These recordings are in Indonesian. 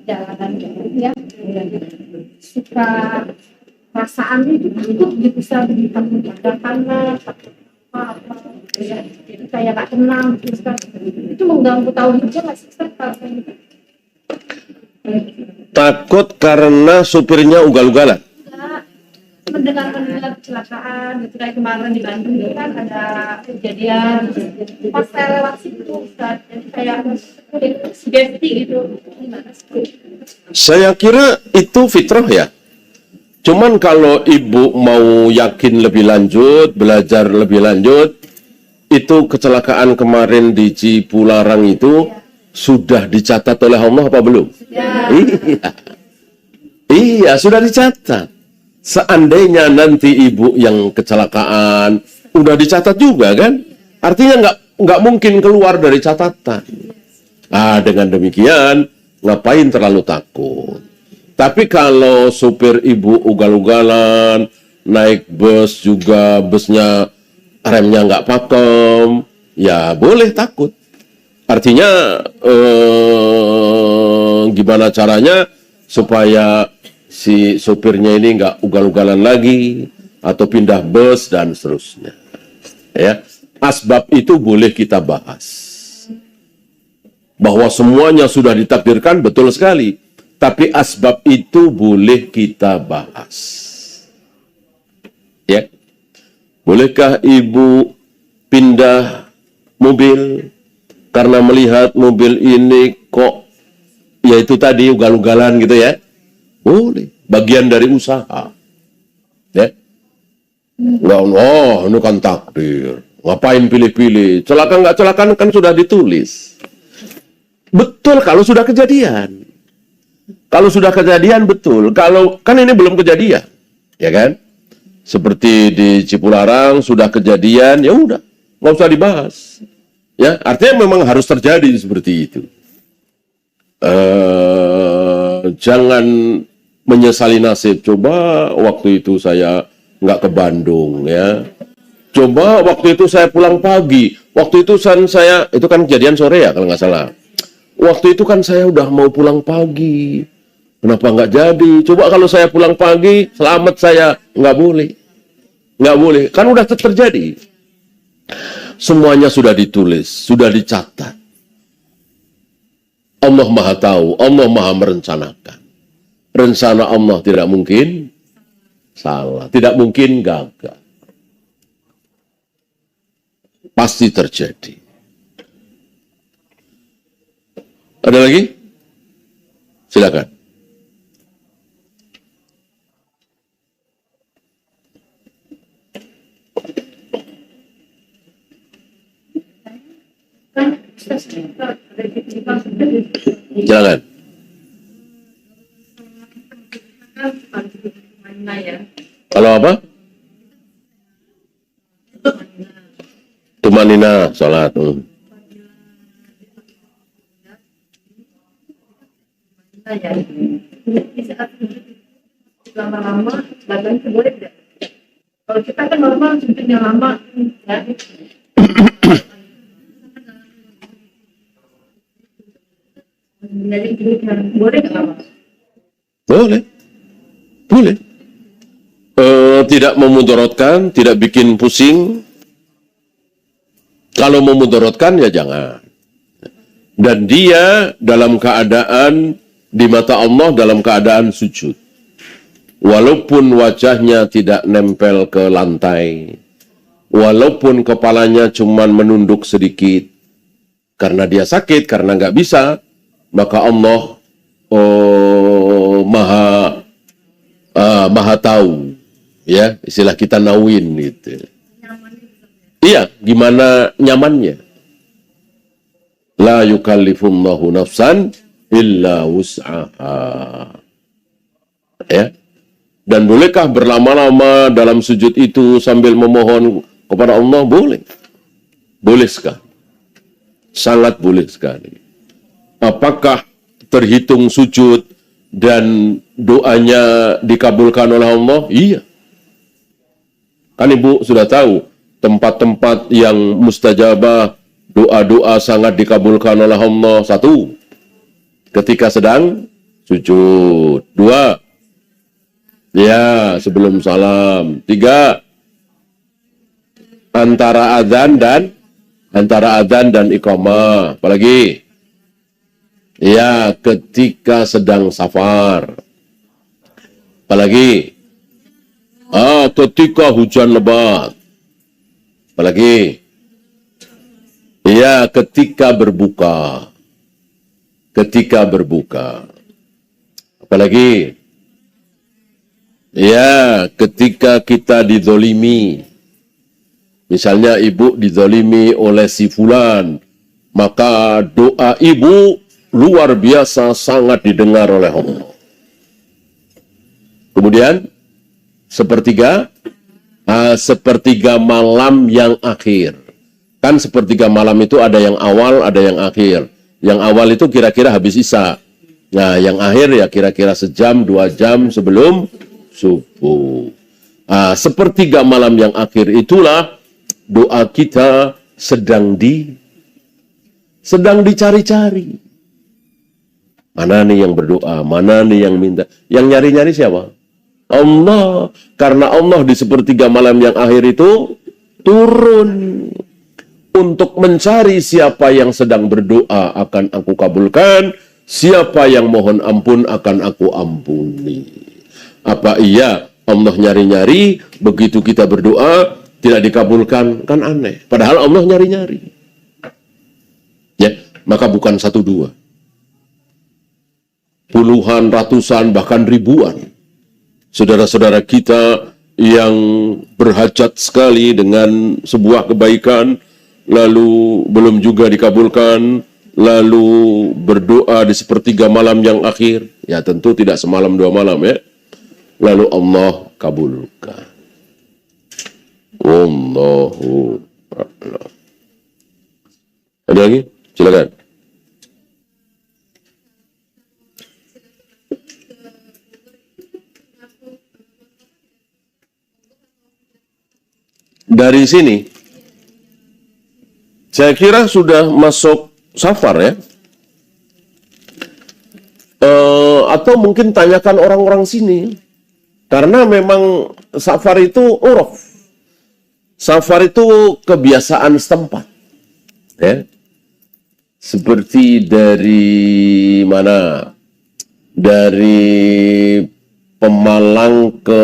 jalanan gitu ya, suka perasaannya itu takut gitu, takut ada panas, takut apa gitu ya, jadi kayak gak tenang gitu kan. Itu mengganggu tauhidnya nggak sih Ustaz kalau kayak gitu? Takut karena supirnya ugal-ugalan. Mendengar kecelakaan gitu, kayak kemarin di Bandung itu kan ada kejadian pas saya lewat situ Ustaz, jadi kayak sugesti gitu. Gimana sih? Saya kira itu fitrah ya. Cuman kalau ibu mau yakin lebih lanjut, belajar lebih lanjut, itu kecelakaan kemarin di Cipularang itu sudah dicatat oleh Allah apa belum? Ya. Iya, sudah dicatat. Seandainya nanti ibu yang kecelakaan, udah dicatat juga kan? Artinya nggak mungkin keluar dari catatan. Nah, dengan demikian, ngapain terlalu takut? Tapi kalau supir ibu ugal-ugalan, naik bus juga, busnya remnya nggak pakem, ya boleh takut. Artinya, gimana caranya supaya si supirnya ini nggak ugal-ugalan lagi, atau pindah bus, dan seterusnya. Ya, asbab itu boleh kita bahas. Bahwa semuanya sudah ditakdirkan, betul sekali. Tapi asbab itu boleh kita bahas. Ya. Bolehkah ibu pindah mobil karena melihat mobil ini kok, ya itu tadi ugal-ugalan gitu ya? Boleh. Bagian dari usaha. Ya. Nggak, oh ini kan takdir. Ngapain pilih-pilih? Celaka nggak celaka kan sudah ditulis. Betul kalau sudah kejadian. Kalau sudah kejadian betul, kalau kan ini belum kejadian, ya kan? Seperti di Cipularang sudah kejadian, ya udah, nggak usah dibahas. Ya, artinya memang harus terjadi seperti itu. Jangan menyesali nasib. Coba waktu itu saya nggak ke Bandung, ya. Coba waktu itu saya pulang pagi. Waktu itu saya itu kan kejadian sore ya kalau nggak salah. Waktu itu kan saya udah mau pulang pagi. Kenapa nggak jadi? Coba kalau saya pulang pagi, selamat saya. Nggak boleh. Nggak boleh. Kan udah terjadi. Semuanya sudah ditulis, sudah dicatat. Allah Maha tahu, Allah Maha merencanakan. Rencana Allah tidak mungkin salah, tidak mungkin gagal. Pasti terjadi. Ada lagi? Silakan. Jangan. Kalau apa? Tumanina, salat. Lama-lama badan itu boleh tidak? Kalau kita kan normal sujudnya lama, ya. Boleh nggak lama? Boleh, boleh. Tidak memudaratkan, tidak bikin pusing. Kalau memudaratkan ya jangan. Dan dia dalam keadaan di mata Allah dalam keadaan sujud. Walaupun wajahnya tidak nempel ke lantai, walaupun kepalanya cuma menunduk sedikit, karena dia sakit, karena nggak bisa, maka Allah maha tahu, ya istilah kita nawin gitu. Iya, gimana nyamannya? La yukallifullahu nafsan illa wus'aha. Ya. Dan bolehkah berlama-lama dalam sujud itu sambil memohon kepada Allah? Boleh. Boleh sekali. Sangat boleh sekali. Apakah terhitung sujud dan doanya dikabulkan oleh Allah? Iya. Kan Ibu sudah tahu, tempat-tempat yang mustajabah, doa-doa sangat dikabulkan oleh Allah. Satu, ketika sedang sujud. 2, ya sebelum salam. 3, antara adzan dan iqamah. Apalagi? Ya, ketika sedang safar. Apalagi? Ketika hujan lebat. Apalagi? Ya, ketika berbuka. Ketika berbuka. Apalagi? Ya, ketika kita dizolimi. Misalnya ibu dizolimi oleh si fulan, maka doa ibu luar biasa sangat didengar oleh Allah. Kemudian, sepertiga malam yang akhir. Kan sepertiga malam itu ada yang awal, ada yang akhir. Yang awal itu kira-kira habis isya. Nah, yang akhir ya kira-kira sejam, 2 jam sebelum subuh. Sepertiga malam yang akhir itulah doa kita sedang dicari-cari. Mana nih yang berdoa, mana nih yang minta. Yang nyari-nyari siapa? Allah. Karena Allah di sepertiga malam yang akhir itu turun untuk mencari siapa yang sedang berdoa akan aku kabulkan, siapa yang mohon ampun akan aku ampuni. Apa iya Allah nyari-nyari, begitu kita berdoa tidak dikabulkan? Kan aneh. Padahal Allah nyari-nyari. Ya, maka bukan 1, 2. Puluhan, ratusan, bahkan ribuan saudara-saudara kita yang berhajat sekali dengan sebuah kebaikan, lalu belum juga dikabulkan, lalu berdoa di sepertiga malam yang akhir. Ya tentu tidak semalam 2 malam ya. Lalu Allah kabulkan. Wallahu a'lam. Ada lagi? Silakan. Dari sini, saya kira sudah masuk safar ya. Atau mungkin tanyakan orang-orang sini. Karena memang safar itu uruf. Safar itu kebiasaan setempat. Ya. Seperti dari mana? Dari Pemalang ke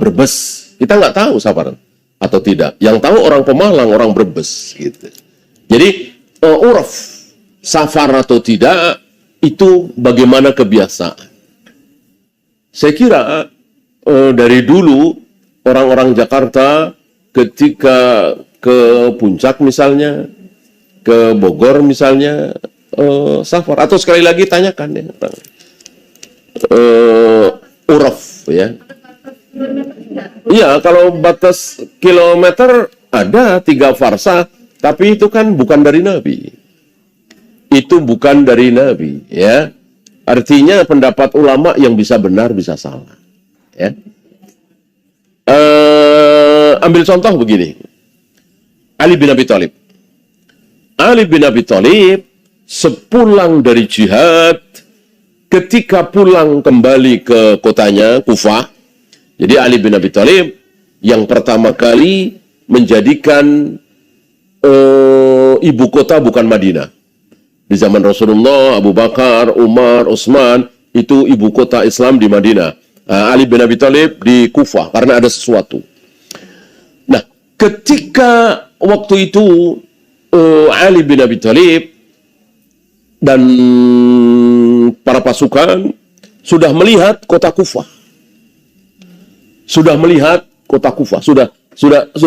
Brebes. Kita nggak tahu safar atau tidak. Yang tahu orang Pemalang, orang Brebes gitu. Jadi uruf safar atau tidak itu bagaimana kebiasaan. Saya kira dari dulu orang-orang Jakarta ketika ke Puncak misalnya, ke Bogor misalnya, safar. Atau sekali lagi tanyakan ya, uruf ya. Iya, kalau batas kilometer ada 3 farsa, tapi itu kan bukan dari Nabi. Itu bukan dari Nabi, ya. Artinya pendapat ulama yang bisa benar, bisa salah. Ya. Ambil contoh begini. Ali bin Abi Thalib. Ali bin Abi Thalib sepulang dari jihad, ketika pulang kembali ke kotanya, Kufah. Jadi Ali bin Abi Thalib yang pertama kali menjadikan ibu kota bukan Madinah. Di zaman Rasulullah, Abu Bakar, Umar, Utsman, itu ibu kota Islam di Madinah. Ali bin Abi Thalib di Kufah karena ada sesuatu. Nah, ketika waktu itu Ali bin Abi Thalib dan para pasukan sudah melihat kota Kufah. Sudah melihat kota Kufah, sudah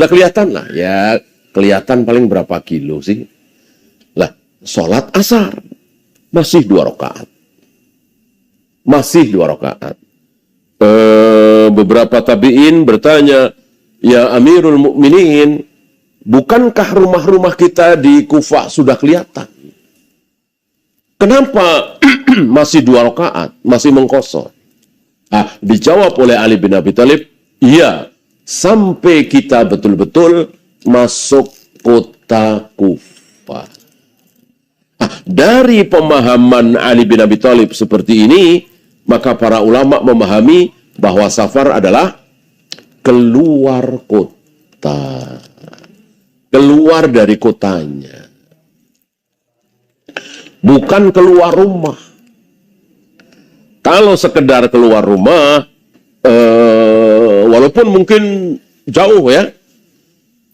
kelihatan lah ya, kelihatan paling berapa kilo sih. Lah, sholat asar masih 2 rakaat. Masih 2 rakaat. Beberapa tabi'in bertanya, "Ya Amirul Mukminin, bukankah rumah-rumah kita di Kufah sudah kelihatan? Kenapa masih 2 rakaat, masih mengkosor?" Dijawab oleh Ali bin Abi Thalib, iya, sampai kita betul-betul masuk kota Kufah. Dari pemahaman Ali bin Abi Thalib seperti ini, maka para ulama memahami bahwa safar adalah keluar kota. Keluar dari kotanya. Bukan keluar rumah. Kalau sekedar keluar rumah, walaupun mungkin jauh ya,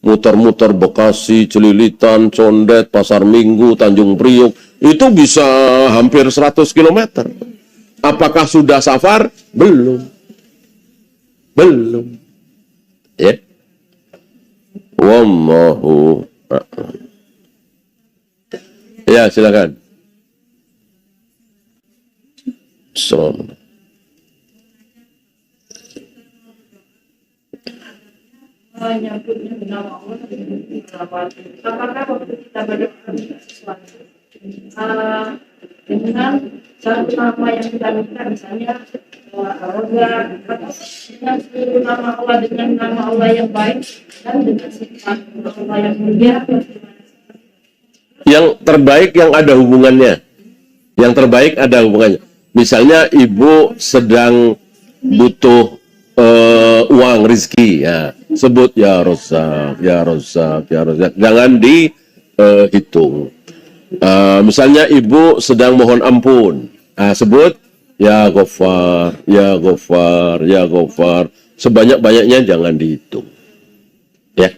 muter-muter Bekasi, Celilitan, Condet, Pasar Minggu, Tanjung Priok, itu bisa hampir 100 km. Apakah sudah safar? Belum. Belum. Ya. Wallahu a'lam. Ya, silakan. Assalamualaikum. Menyebutnya nama Allah, apakah waktu kita berdoa minta sesuatu dengan satu nama yang kita minta, misalnya Allah, atau dengan seluruh nama Allah, dengan nama Allah yang baik dan dengan sifat Allah yang mulia? Yang terbaik yang ada hubungannya. Yang terbaik ada hubungannya. Misalnya ibu sedang butuh uang, rizki, ya, sebut ya Rozak, ya Rozak, ya Rozak. Jangan dihitung. Misalnya ibu sedang mohon ampun, sebut ya Ghaffar, ya Ghaffar, ya Ghaffar. Sebanyak-banyaknya jangan dihitung. Ya.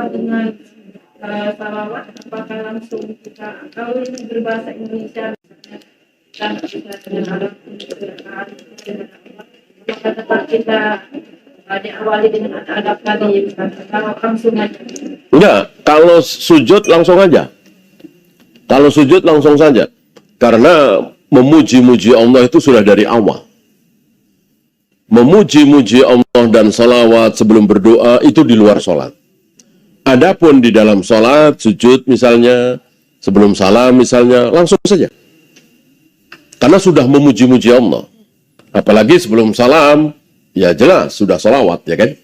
Dengan salawat, apakah langsung kita, kalau ini berbahasa Indonesia dan kita dengan Arab, apakah tetap kita diawali dengan adab tadi, kalau langsung aja? Enggak, kalau sujud langsung aja. Kalau sujud langsung saja. Karena memuji-muji Allah itu sudah dari awal. Memuji-muji Allah dan salawat sebelum berdoa itu di luar sholat. Adapun di dalam sholat, sujud misalnya, sebelum salam misalnya, langsung saja. Karena sudah memuji-muji Allah. Apalagi sebelum salam, ya jelas sudah salawat, ya kan?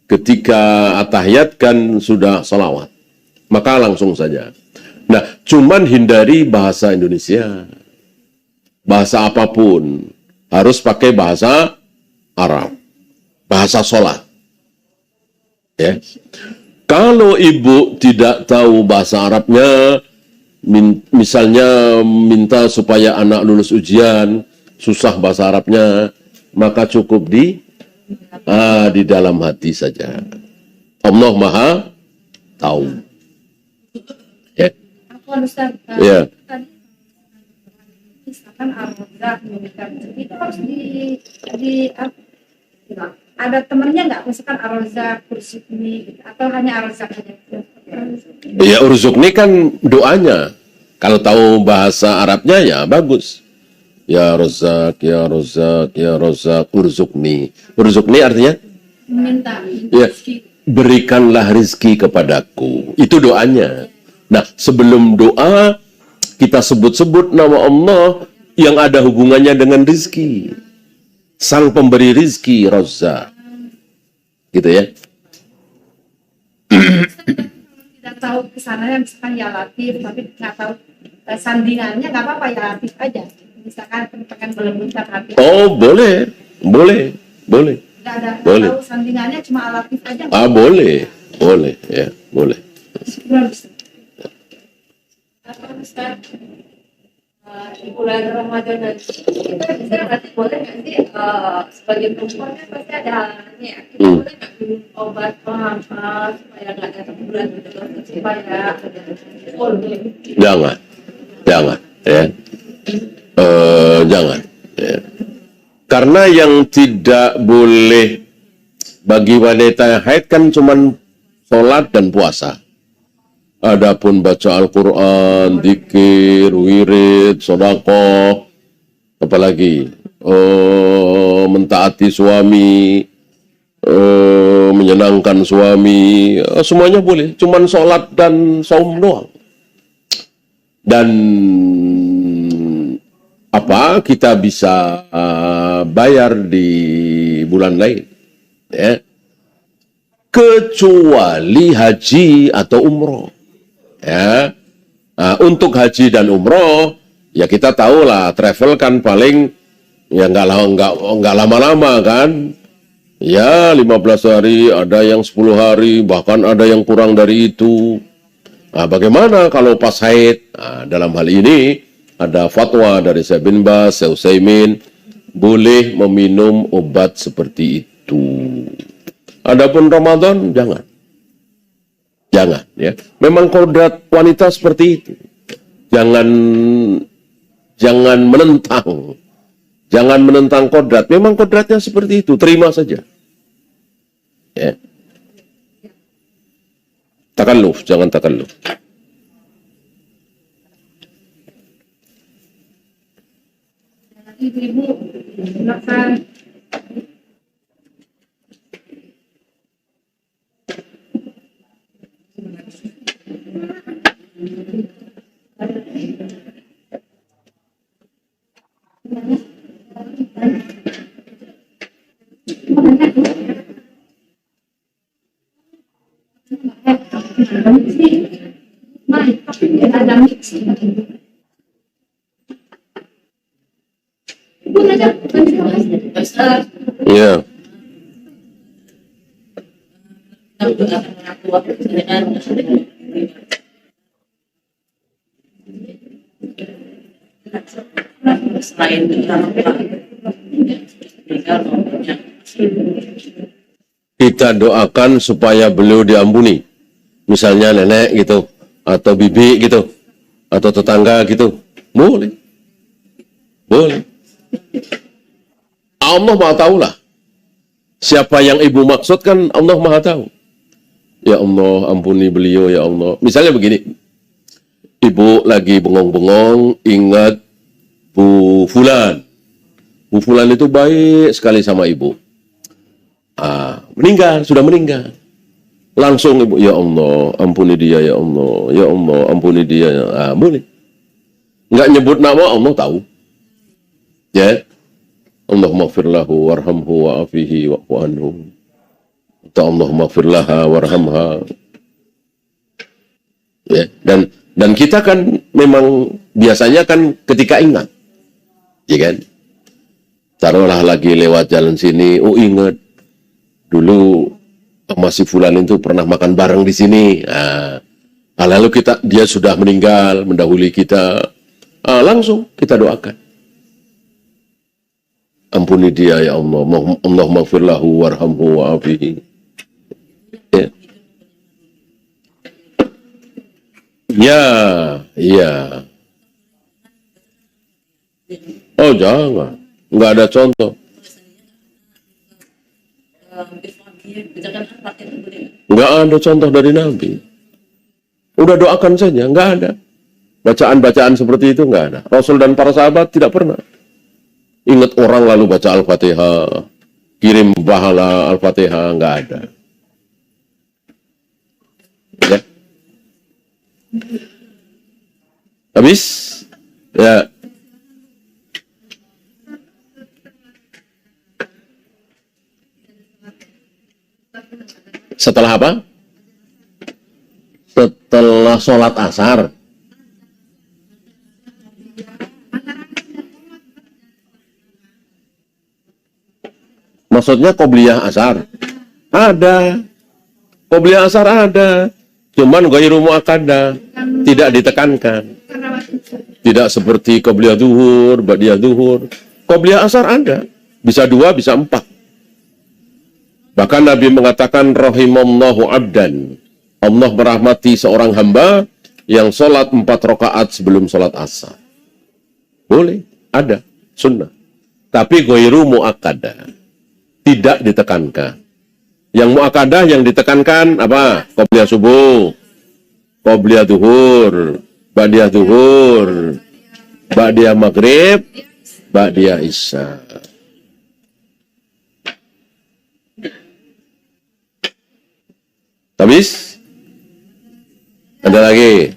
Ketika atahiyat kan sudah salawat. Maka langsung saja. Nah, cuman hindari bahasa Indonesia. Bahasa apapun. Harus pakai bahasa Arab. Bahasa sholat. Ya. Kalau ibu tidak tahu bahasa Arabnya, misalnya minta supaya anak lulus ujian, susah bahasa Arabnya, maka cukup di dalam hati saja. Allah Maha tahu. Ya. Aku Ustaz, Ya. tadi misalkan Ar-Razzaq itu harus di ada temennya nggak, misalkan Ar-Razzaq, Urzukni, gitu, atau hanya Ar-Razzaq aja? Ya, Urzukni kan doanya. Kalau tahu bahasa Arabnya ya bagus. Ya Razak, ya Razak, ya Razak, Urzukni. Urzukni artinya? Minta. Ya, berikanlah rizki kepadaku. Itu doanya. Nah, sebelum doa, kita sebut-sebut nama Allah yang ada hubungannya dengan rizki. Sang pemberi rizki, Razak. Gitu ya. Tidak tahu kesananya, misalkan ya Latif, tapi nggak tahu sandingannya, nggak apa-apa, ya Latif aja. Misalkan pengen melembutkan hati. Oh, boleh. Boleh. Boleh. Nggak ada, Boleh. tahu sandingannya, cuma Latif aja. Boleh. Boleh. Ya, boleh. Ustaz, di bulan Ramadan nanti kita bisa berarti boleh nggak sih sebagai perempuan kan pasti ada halangannya ya, kita boleh nggak minum obat penghapal supaya nggak datang bulan supaya boleh? Jangan. Jangan. Ya. Jangan. Ya. Karena yang tidak boleh bagi wanita yang haid kan cuman sholat dan puasa. Adapun baca Al-Quran, zikir, wirid, sedekah, apalagi mentaati suami, menyenangkan suami, semuanya boleh. Cuman sholat dan saum doang. Dan apa kita bisa bayar di bulan lain, ya. Kecuali haji atau umroh, ya. Nah, untuk haji dan umroh, ya kita tahu lah, travel kan paling ya nggak lama-lama kan, ya 15 hari, ada yang 10 hari, bahkan ada yang kurang dari itu. Nah, bagaimana kalau pas haid? Nah, dalam hal ini ada fatwa dari Syekh bin Baz, Syekh Utsaimin, boleh meminum obat seperti itu. Adapun Ramadan, jangan. Jangan, ya. Memang kodrat wanita seperti itu. Jangan menentang. Jangan menentang kodrat. Memang kodratnya seperti itu. Terima saja. Ya. Takalluf, jangan takalluf. Ibu-ibu, silakan. Ya. Selain Kita doakan supaya beliau diampuni. Misalnya nenek gitu, atau bibi gitu, atau tetangga gitu. Boleh. Boleh. Allah Maha tahu lah. Siapa yang ibu maksud kan Allah Maha tahu. Ya Allah, ampuni beliau ya Allah. Misalnya begini. Ibu lagi bengong-bengong, ingat Bu Fulan. Bu Fulan itu baik sekali sama ibu. Meninggal, sudah meninggal. Langsung ibu, ya Allah, ampuni dia ya Allah. Ya Allah, ampuni dia. Boleh. Nggak nyebut nama, Allah tahu. Ya. Allahumma gfir lahu warhamhu wa'afihi wa'fu anhu. Allahumma gfir laha warhamha. Ya. Dan kita kan memang biasanya kan ketika ingat. Ya kan? Taruhlah lagi lewat jalan sini, oh ingat. Dulu sama si Fulan itu pernah makan bareng di sini. Lalu dia sudah meninggal, mendahului kita. Langsung kita doakan. Ampuni dia ya Allah. Allahumma gfir lahu warhamhu wa'afihi. Ya. Ya, iya. Oh jangan. Nggak ada contoh. Nggak ada contoh dari Nabi. Udah doakan saja, nggak ada. Bacaan-bacaan seperti itu nggak ada. Rasul dan para sahabat tidak pernah. Ingat orang lalu baca Al-Fatihah, kirim pahala Al-Fatihah, nggak ada. Ya. Habis? Ya. Setelah apa? Setelah sholat asar. Maksudnya qobliyah asar? Ada. Qobliyah asar ada. Cuman ghairu muakkadah, tidak ditekankan. Tidak seperti qobliyah zuhur, ba'diyah zuhur. Qobliyah asar ada. Bisa 2, bisa 4. Bahkan Nabi mengatakan rahimallahu abdan. Allah merahmati seorang hamba yang sholat 4 rakaat sebelum sholat asar. Boleh, ada, sunnah. Tapi ghairu muakkadah. Tidak ditekankan. Yang muakkadah yang ditekankan apa? Qobliyah subuh, qobliyah zuhur, ba'diyah zuhur, ba'diyah maghrib, ba'diyah isya. Habis? Ada lagi?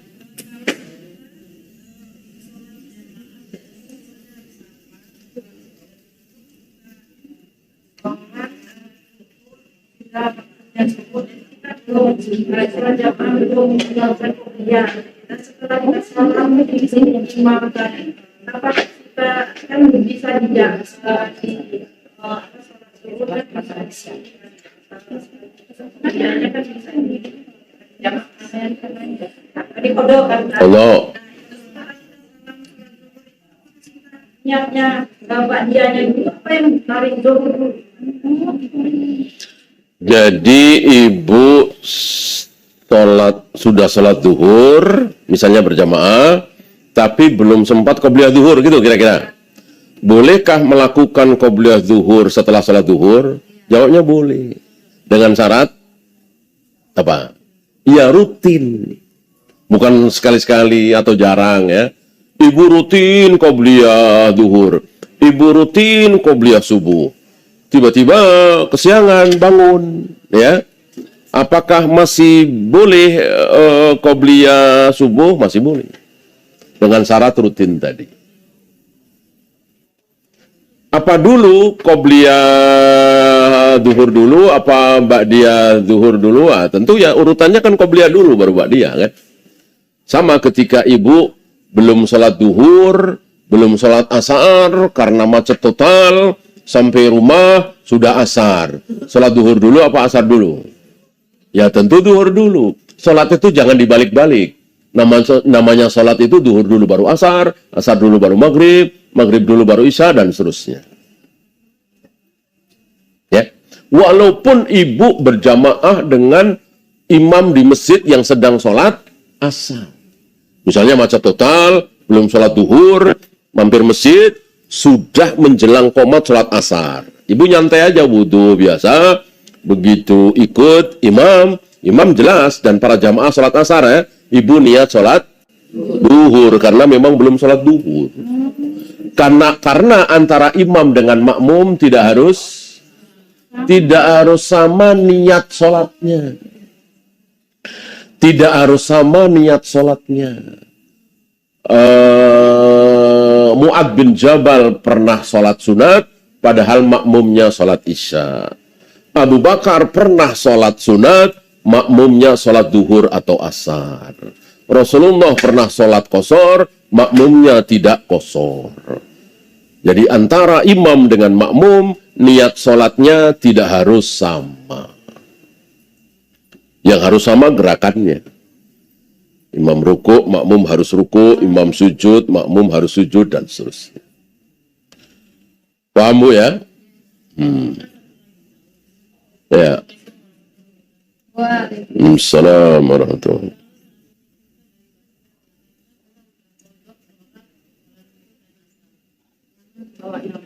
Sholat jamaah belum meninggalkan qobliyah. Dan setelah kita salam di sini imam tadi, apakah kita kan bisa tidak di sholat zuhur dan sholat isya? Ada kan bisa jamaah di kodok kan? Allah. Niatnya bapak dianya itu apa yang tarik zuhur? Jadi ibu sudah sholat zuhur, misalnya berjamaah, tapi belum sempat qobliyah zuhur gitu kira-kira. Bolehkah melakukan qobliyah zuhur setelah sholat zuhur? Jawabnya boleh. Dengan syarat apa? Ya rutin. Bukan sekali-sekali atau jarang ya. Ibu rutin qobliyah zuhur. Ibu rutin qobliyah subuh. Tiba-tiba kesiangan bangun, ya. Apakah masih boleh qobliyah subuh? Masih boleh. Dengan syarat rutin tadi. Apa dulu qobliyah zuhur dulu, apa ba'diyah zuhur dulu? Tentu ya urutannya kan qobliyah dulu baru ba'diyah kan. Sama ketika ibu belum sholat zuhur, belum sholat asar karena macet total, sampai rumah sudah asar. Sholat zuhur dulu apa asar dulu? Ya tentu zuhur dulu. Sholat itu jangan dibalik-balik. Namanya sholat itu zuhur dulu baru asar, asar dulu baru maghrib, maghrib dulu baru isya, dan seterusnya. Ya, walaupun ibu berjamaah dengan imam di masjid yang sedang sholat asar. Misalnya macet total, belum sholat zuhur, mampir masjid, sudah menjelang qomat sholat asar. Ibu nyantai aja wudhu biasa, begitu ikut imam jelas, dan para jamaah sholat asar ya, ibu niat sholat zuhur, karena memang belum sholat zuhur. Karena antara imam dengan makmum tidak harus sama niat sholatnya. Tidak harus sama niat sholatnya. Mu'ad bin Jabal pernah sholat sunat, padahal makmumnya sholat isya. Abu Bakar pernah sholat sunat, makmumnya sholat duhur atau asar. Rasulullah pernah sholat qashar, makmumnya tidak qashar. Jadi antara imam dengan makmum, niat sholatnya tidak harus sama. Yang harus sama gerakannya. Imam ruku, makmum harus ruku, imam sujud, makmum harus sujud, dan seterusnya. Paham Bu ya? Ya. Assalamualaikum warahmatullahi wabarakatuh.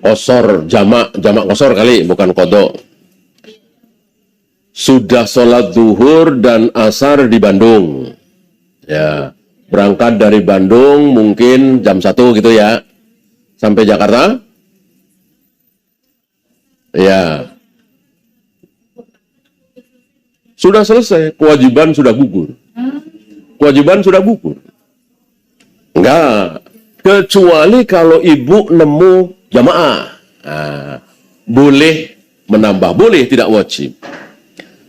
Qashar, jamak qashar kali, bukan qadha. Sudah sholat zuhur dan asar di Bandung. Ya, berangkat dari Bandung mungkin jam 1 gitu ya. Sampai Jakarta? Ya. Sudah selesai, kewajiban sudah gugur. Kewajiban sudah gugur. Enggak. Kecuali kalau ibu nemu jamaah. Nah, boleh menambah, boleh, tidak wajib.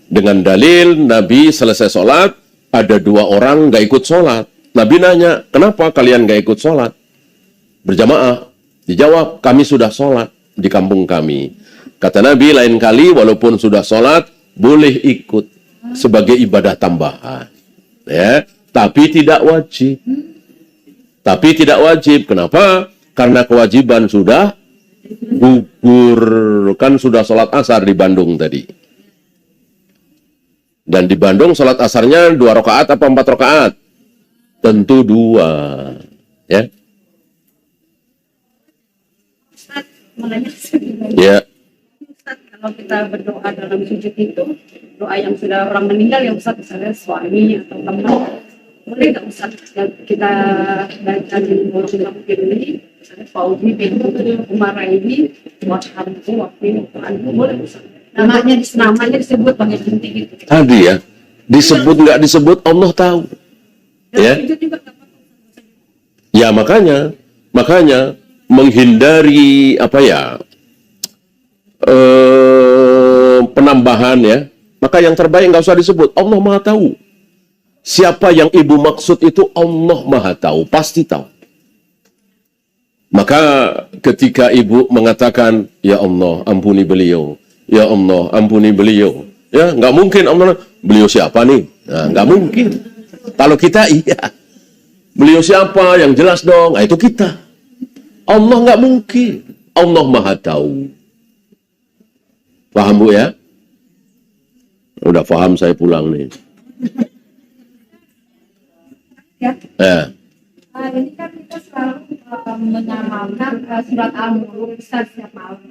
Dengan dalil Nabi selesai sholat, ada 2 orang nggak ikut sholat. Nabi nanya, kenapa kalian nggak ikut sholat berjamaah? Dijawab, kami sudah sholat di kampung kami. Kata Nabi, lain kali walaupun sudah sholat, boleh ikut sebagai ibadah tambahan. Ya, tapi tidak wajib. Tapi tidak wajib. Kenapa? Karena kewajiban sudah gugur. Kan sudah sholat asar di Bandung tadi. Dan di Bandung sholat asarnya 2 rakaat apa 4 rakaat? Tentu 2. Ya. Ustaz, makanya Ya. Ustaz, kalau kita berdoa dalam sujud itu, doa yang sudah orang meninggal ya Ustaz, misalnya suami atau teman, boleh nggak Ustaz kita baca di mulut ini, misalnya Fauzi bin Umar ini, waktu boleh Ustaz? Namanya disebut pakai penting gitu. Tadi ya, disebut nggak disebut Allah tahu. Ya. Ya makanya menghindari apa ya, penambahan ya, Maka yang terbaik nggak usah disebut. Allah Maha tahu. Siapa yang ibu maksud itu Allah Maha tahu. Pasti tahu. Maka ketika ibu mengatakan, ya Allah ampuni beliau. Ya Allah ampuni beliau. Ya nggak mungkin Allah, beliau siapa nih? Nah, nggak mungkin. Kalau kita iya. Beliau siapa? Yang jelas dong. Nah, itu kita. Allah nggak mungkin. Allah Maha tahu. Paham Bu ya? Udah paham saya pulang nih. Ya. Ini kan kita selalu mengamalkan surat Al-Mulk Ustaz setiap malam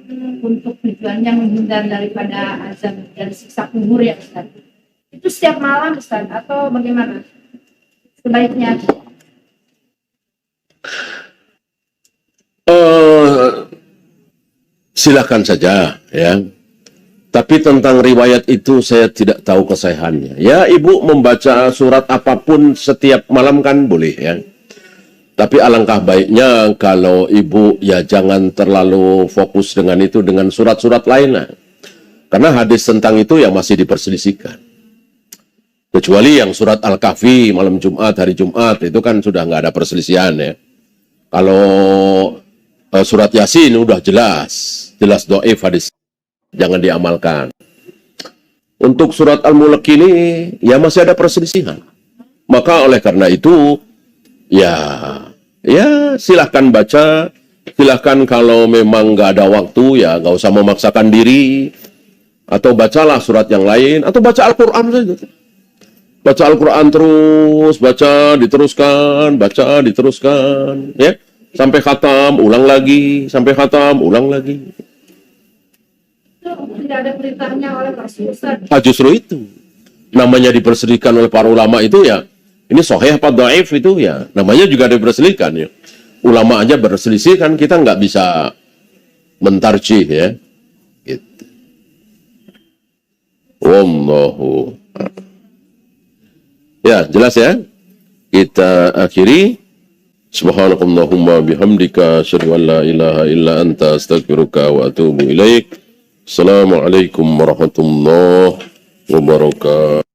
untuk tujuannya menghindar daripada azab dan siksa kubur ya Ustaz. Itu setiap malam Ustaz atau bagaimana? Sebaiknya silakan saja ya. Tapi tentang riwayat itu saya tidak tahu kesahihannya. Ya, ibu membaca surat apapun setiap malam kan boleh ya. Tapi alangkah baiknya kalau ibu ya jangan terlalu fokus dengan itu, dengan surat-surat lainnya. Karena hadis tentang itu yang masih diperselisihkan. Kecuali yang surat Al-Kahfi malam Jumat, hari Jumat, itu kan sudah nggak ada perselisihan ya. Kalau surat Yasin udah jelas do'if hadis. Jangan diamalkan. Untuk surat Al-Mulk ini, ya masih ada perselisihan. Maka oleh karena itu, ya silahkan baca. Silahkan kalau memang nggak ada waktu, ya nggak usah memaksakan diri. Atau bacalah surat yang lain. Atau baca Al-Quran saja. Baca Al-Quran terus, baca, diteruskan. Ya, sampai khatam, ulang lagi. Sampai khatam, ulang lagi. tidak ada perintahnya oleh Rasul Ustaz. Justru itu namanya diperselisihkan oleh para ulama itu ya. Ini sahih apa dhaif itu ya. Namanya juga diperselisihkan ya. Ulama aja berselisih kan, kita nggak bisa mentarjih ya. Gitu. Wallahu. Ya, jelas ya. Kita akhiri. Subhanakallahumma bihamdika asyhadu an la ilaha illa anta astaghfiruka wa atubu ilaik. Assalamualaikum warahmatullahi wabarakatuh.